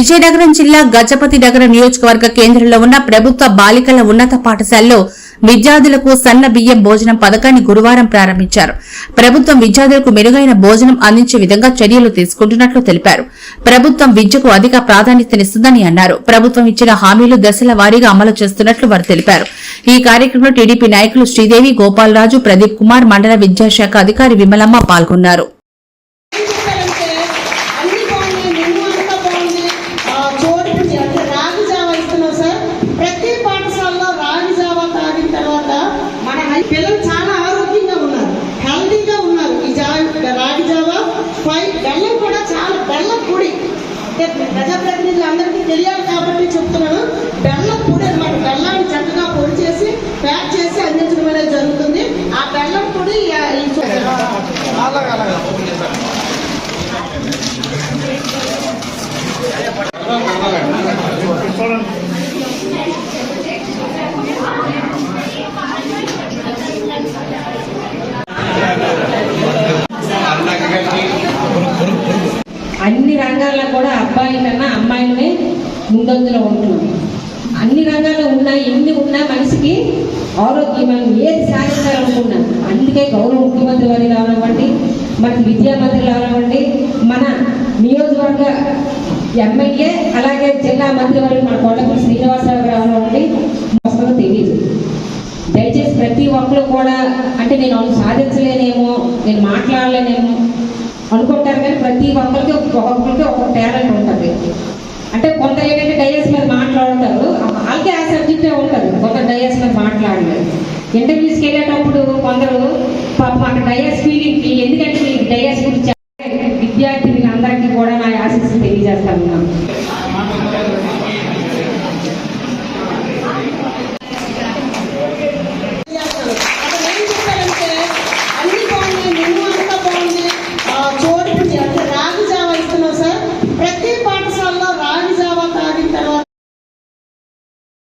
విజయనగరం జిల్లా గజపతి నగర నియోజకవర్గ కేంద్రంలో ఉన్న ప్రభుత్వ బాలికల ఉన్నత పాఠశాలలో విద్యార్థులకు సన్న బియ్యం భోజనం పథకాన్ని గురువారం ప్రారంభించారు. ప్రభుత్వం విద్యార్థులకు మెరుగైన భోజనం అందించే విధంగా చర్యలు తీసుకుంటున్నట్లు తెలిపారు. ప్రభుత్వం విద్యకు అధిక ప్రాధాన్యతనిస్తుందని అన్నారు. ప్రభుత్వం ఇచ్చిన హామీలు దశల వారీగా అమలు చేస్తున్నట్లు వారు తెలిపారు. ఈ కార్యక్రమంలో టీడీపీ నాయకులు శ్రీదేవి, గోపాలరాజు, ప్రదీప్ కుమార్, మండల విద్యాశాఖ అధికారి విమలమ్మ పాల్గొన్నారు. పిల్లలు చాలా ఆరోగ్యంగా ఉన్నారు, హెల్తీగా ఉన్నారు. ఈ రాగి జావా బెల్లం కూడా చాలా బెల్లం పొడి అంటే ప్రజాప్రతినిధులందరికీ తెలియాలి కాబట్టి చెప్తున్నాను. బెల్లం పొడి అన్నమాట. బెల్లాన్ని చక్కగా పొడి చేసి ప్యాక్ చేసి అందించడం అనేది జరుగుతుంది. ఆ బెల్లం పొడి అన్ని రంగాల్లో కూడా అబ్బాయి కన్నా అమ్మాయిలనే ముందంజలో ఉంటున్నాం. అన్ని రంగాల్లో ఉన్నాయి, ఎన్ని ఉన్నా మనిషికి ఆరోగ్యం మనం ఏది సాధించాలనుకున్నాం. అందుకే గౌరవ ముఖ్యమంత్రి వారి రావనివ్వండి, మనకి విద్యామంత్రి రావనివ్వండి, మన నియోజకవర్గ ఎమ్మెల్యే అలాగే జిల్లా మంత్రి వారికి మన కోటపల్లి శ్రీనివాసరావు రావనివ్వండి వస్తుందో తెలియదు. దయచేసి ప్రతి ఒక్కరు కూడా అంటే నేను సాధించలేనేమో, నేను మాట్లాడలేనేమో అనుకుంటారు, కానీ ప్రతి ఒక్కరికి ఒక్కొక్కరికి ఒక్కొక్క టాలెంట్ ఉంటుంది. అంటే కొందరు ఏంటంటే డయాస్ మీద మాట్లాడతారు, వాళ్ళకే ఆ సబ్జెక్టే ఉంటుంది. కొందరు డయాస్ మీద మాట్లాడలేదు. ఇంటర్వ్యూస్కి వెళ్ళేటప్పుడు కొందరు పాపం అక్కడ డయాస్ ఫీలింగ్కి, ఎందుకంటే డయాస్ గురించి విద్యార్థులందరికీ కూడా నా ఆశీస్సులు తెలియజేస్తాను.